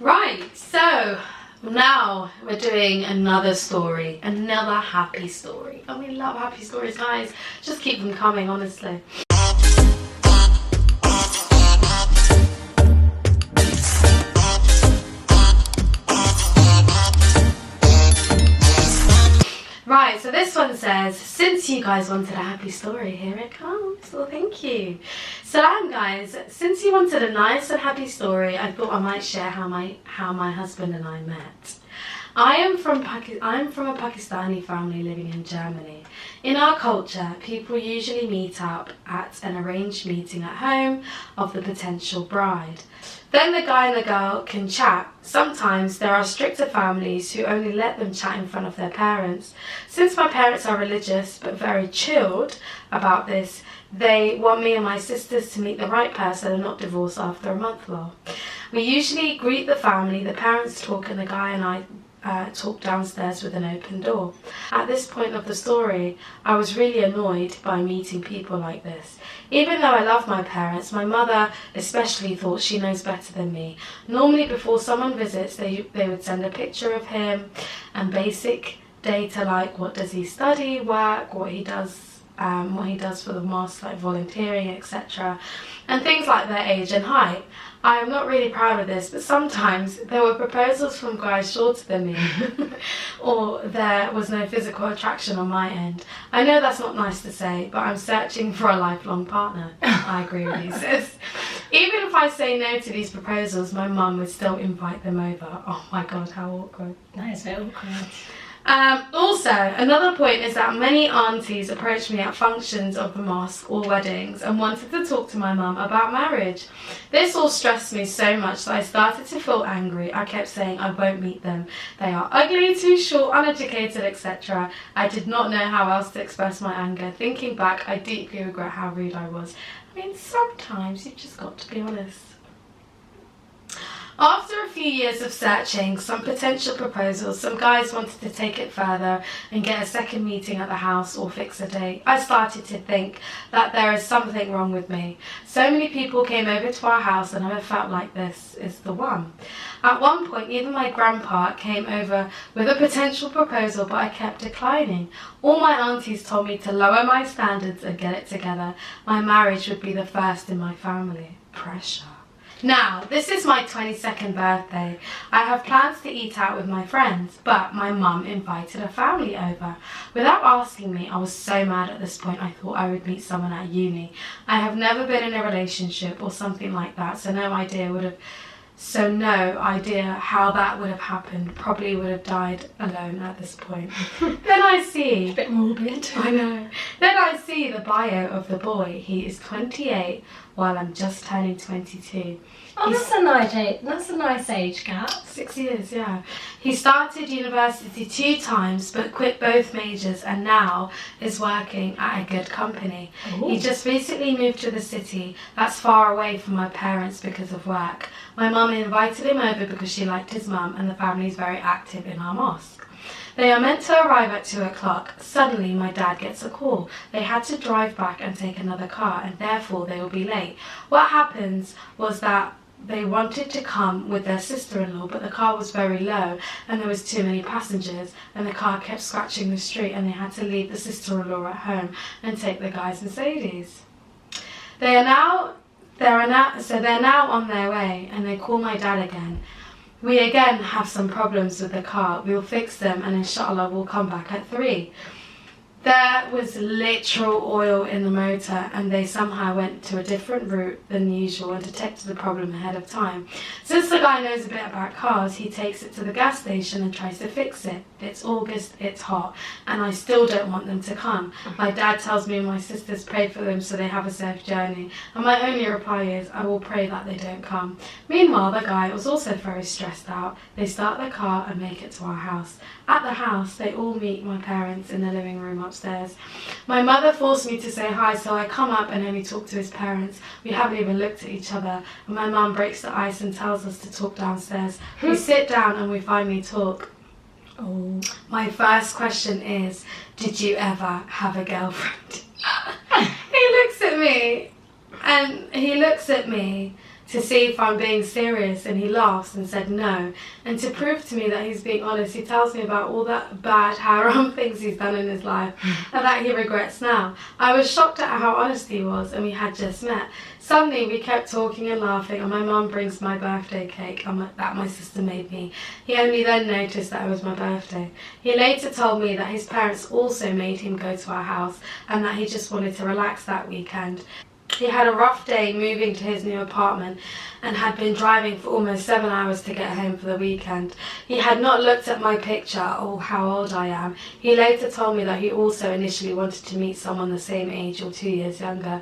Right, so now we're doing another story, another happy story. And we love happy stories, guys. Just keep them coming, honestly. Right, so this one says, since you guys wanted a happy story, here it comes. Well, thank you. So, guys, since you wanted a nice and happy story, I thought I might share how my husband and I met. I'm from a Pakistani family living in Germany. In our culture, people usually meet up at an arranged meeting at home of the potential bride. Then the guy and the girl can chat. Sometimes there are stricter families who only let them chat in front of their parents. Since my parents are religious but very chilled about this, they want me and my sisters to meet the right person and not divorce after a month long. We usually greet the family, the parents talk, and the guy and I talk downstairs with an open door. At this point of the story, I was really annoyed by meeting people like this. Even though I love my parents, my mother especially thought she knows better than me. Normally before someone visits, they would send a picture of him and basic data like what does he study, work, what he does for the mosque, like volunteering, etc. and things like their age and height. I am not really proud of this, but sometimes there were proposals from guys shorter than me or there was no physical attraction on my end. I know that's not nice to say, but I'm searching for a lifelong partner. I agree with you, sis. Even if I say no to these proposals, my mum would still invite them over. Oh my god, how awkward. That is very awkward. Also, another point is that many aunties approached me at functions of the mosque or weddings and wanted to talk to my mum about marriage. This all stressed me so much that I started to feel angry. I kept saying I won't meet them. They are ugly, too short, uneducated, etc. I did not know how else to express my anger. Thinking back, I deeply regret how rude I was. I mean, sometimes you've just got to be honest. After a few years of searching, some potential proposals, some guys wanted to take it further and get a second meeting at the house or fix a date. I started to think that there is something wrong with me. So many people came over to our house and I felt like this is the one. At one point, even my grandpa came over with a potential proposal, but I kept declining. All my aunties told me to lower my standards and get it together. My marriage would be the first in my family. Pressure. Now, this is my 22nd birthday. I have plans to eat out with my friends, but my mum invited a family over. Without asking me, I was so mad at this point I thought I would meet someone at uni. I have never been in a relationship or something like that, so no idea how that would have happened. Probably would have died alone at this point. Then I see... A bit morbid. I know. Then I see the bio of the boy. He is 28 while I'm just turning 22. Oh, that's a nice age. That's a nice age gap. 6 years, yeah. He started university 2 times but quit both majors and now is working at a good company. Ooh. He just recently moved to the city that's far away from my parents because of work. My mum invited him over because she liked his mum and the family is very active in our mosque. They are meant to arrive at 2 o'clock. Suddenly, my dad gets a call. They had to drive back and take another car, and therefore they will be late. What happens was that they wanted to come with their sister-in-law, but the car was very low, and there was too many passengers, and the car kept scratching the street, and they had to leave the sister-in-law at home and take the guy's Mercedes. They're now on their way, and they call my dad again. We again have some problems with the car. We'll fix them and inshallah we'll come back at 3. There was literal oil in the motor and they somehow went to a different route than usual and detected the problem ahead of time. Since the guy knows a bit about cars, he takes it to the gas station and tries to fix it. It's August, it's hot, and I still don't want them to come. My dad tells me and my sisters pray for them so they have a safe journey, and my only reply is, I will pray that they don't come. Meanwhile, the guy was also very stressed out. They start the car and make it to our house. At the house, they all meet my parents in the living room upstairs. My mother forced me to say hi, so I come up and only talk to his parents. We haven't even looked at each other, and my mum breaks the ice and tells us to talk downstairs. We sit down and we finally talk. Oh. My first question is, did you ever have a girlfriend? He looks at me to see if I'm being serious, and he laughs and said no. And to prove to me that he's being honest, he tells me about all that bad haram things he's done in his life and that he regrets now. I was shocked at how honest he was, and we had just met. Suddenly we kept talking and laughing, and my mum brings my birthday cake that my sister made me. He only then noticed that it was my birthday. He later told me that his parents also made him go to our house and that he just wanted to relax that weekend. He had a rough day moving to his new apartment and had been driving for almost 7 hours to get home for the weekend. He had not looked at my picture or how old I am. He later told me that he also initially wanted to meet someone the same age or 2 years younger.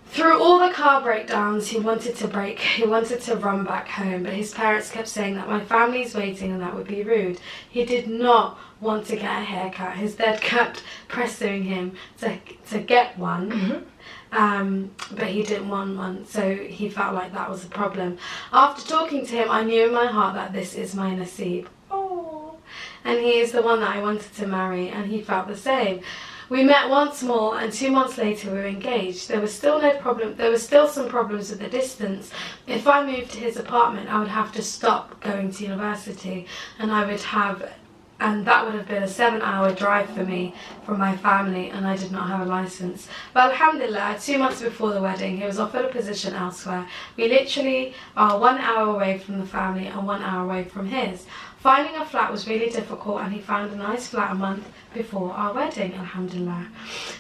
Through all the car breakdowns, he wanted to run back home, but his parents kept saying that my family's waiting and that would be rude. He did not want to get a haircut. His dad kept pressing him to get one. But he didn't want one, so he felt like that was a problem. After talking to him, I knew in my heart that this is my nasib. Oh, and he is the one that I wanted to marry, and he felt the same. We met once more, and 2 months later we were engaged. There was still no problem. There was still some problems with the distance. If I moved to his apartment, I would have to stop going to university, and that would have been a 7-hour drive for me from my family, and I did not have a license. But alhamdulillah, 2 months before the wedding, he was offered a position elsewhere. We literally are 1 hour away from the family and 1 hour away from his. Finding a flat was really difficult, and he found a nice flat a month before our wedding, alhamdulillah.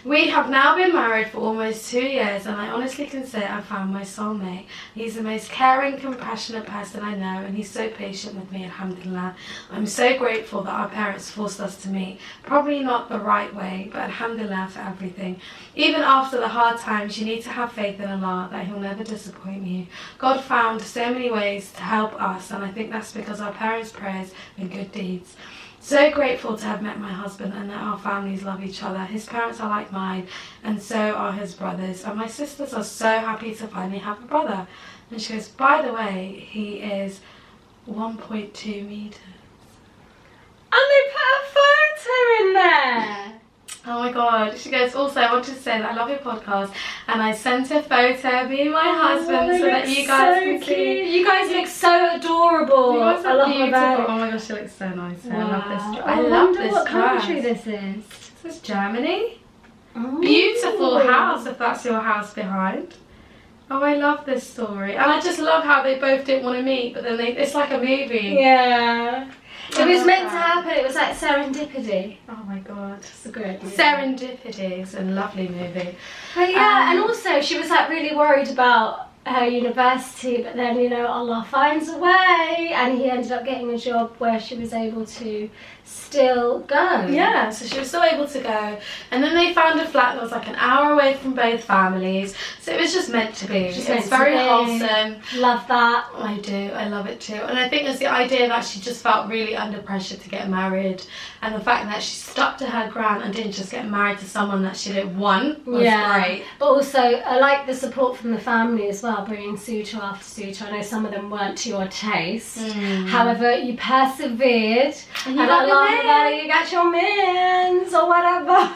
We have now been married for almost 2 years, and I honestly can say I found my soulmate. He's the most caring, compassionate person I know, and he's so patient with me, alhamdulillah. I'm so grateful that our parents forced us to meet. Probably not the right way, but alhamdulillah for everything. Even after the hard times, you need to have faith in Allah that He'll never disappoint you. God found so many ways to help us, and I think that's because our parents' prayers and good deeds. So grateful to have met my husband and that our families love each other. His parents are like mine, and so are his brothers. And my sisters are so happy to finally have a brother. And she goes, by the way, he is 1.2 meters. And they put a photo in there. Oh my god. She goes, also I wanted to say that I love your podcast, and I sent a photo of me and my husband so that you guys can see. You guys look so adorable. You guys I are love beautiful. Oh my gosh, she looks so nice. Wow. I love this. I love wonder this what dress. country this is. This is Germany. Ooh. Beautiful house, if that's your house behind. Oh, I love this story. And I just love how they both didn't want to meet, but then it's like a movie. Yeah. It was meant to happen. It was like serendipity. Oh my god. It's a great movie. Serendipity is a lovely movie. But yeah, and also she was like really worried about her university, but then, you know, Allah finds a way, and he ended up getting a job where she was able to still go. Yeah, so she was still able to go, and then they found a flat that was like an hour away from both families, so it was just meant to be. It's very wholesome. Love that. I do, I love it too. And I think there's the idea that she just felt really under pressure to get married, and the fact that she stuck to her ground and didn't just get married to someone that she didn't want was great. But also I like the support from the family as well, bringing suitor after suitor. I know some of them weren't to your taste. However, you persevered, and I love that you got your mans or whatever.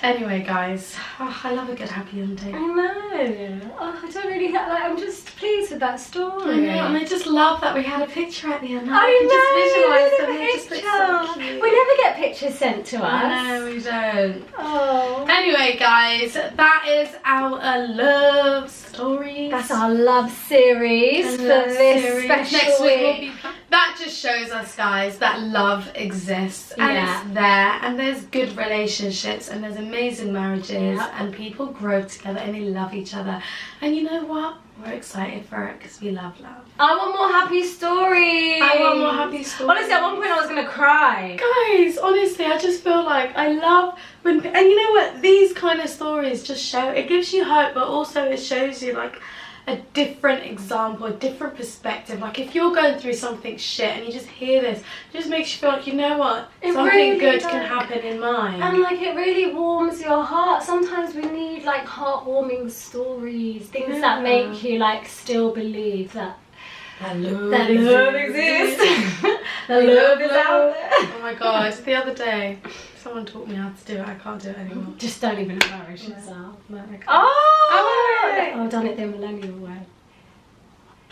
Anyway, guys, I love a good happy ending. I know. Oh, I don't really I'm just pleased with that story. I know, and I just love that we had a picture at the end. I can just visualise them. They just look so cute. We never get pictures sent to us. I know, we don't. Oh. Anyway, guys, that is our love story. That's our love series for this special Next week week. will be that just shows us, guys, that love exists, and it's there, and there's good relationships, and there's amazing marriages, and people grow together and they love each other. And you know what? We're excited for it because we love love. I want more happy stories. I want more happy stories. Honestly, at one point I was gonna cry. Guys, honestly, I just feel like I love when, and you know what? These kind of stories just show, it gives you hope, but also it shows you like a different example, a different perspective. Like if you're going through something shit and you just hear this, it just makes you feel like, you know what, something really good can happen in mine. And like it really warms your heart. Sometimes we need like heartwarming stories, things that make you like still believe that love exists. The love is out there. Oh my god, the other day someone taught me how to do it, I can't do it anymore. Just don't even embarrass yourself. No, I can't. Oh! I've done it the millennial way.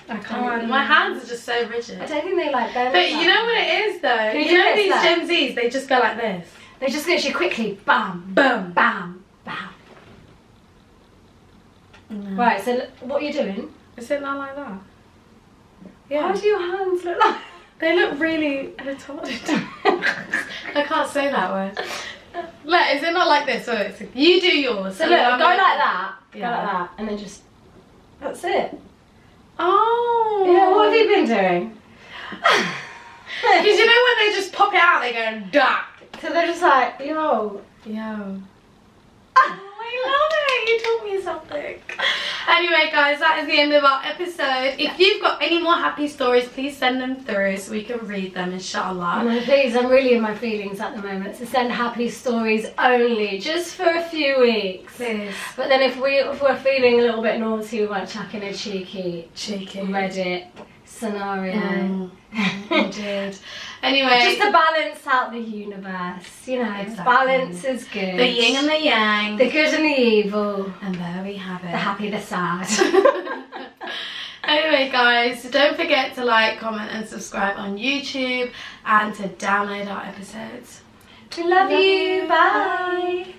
I can't. My hands are just so rigid. I don't think they like them. But you know what it is though? Can you You know do these this, Gen Zs, they just go like this. They just literally quickly, bam, Boom. bam, bam. No. Right, so what are you doing? Is it not like that? How Yeah. do your hands look like? They look really retarded. I can't say that word. Look, is it not like this? Or it's, you do yours. So look, go like that. Yeah. Go like that. And then just, that's it. Oh. Yeah, what have you been doing? Because you know when they just pop it out, they go, duck. So they're just like, yo. Yo. I love it. You taught me something. Anyway, guys, that is the end of our episode. If you've got any more happy stories, please send them through so we can read them, inshallah. No, please, I'm really in my feelings at the moment. So send happy stories only, just for a few weeks. Please. But then if we're feeling a little bit naughty, we might chuck in a cheeky Reddit scenario. Indeed. Anyway, just to balance out the universe, you know. Exactly. Balance is good. the yin and the yang. the good and the evil, And there we have it. the happy, the sad. Anyway, guys, don't forget to like, comment and subscribe on YouTube and to download our episodes. We love you. Bye.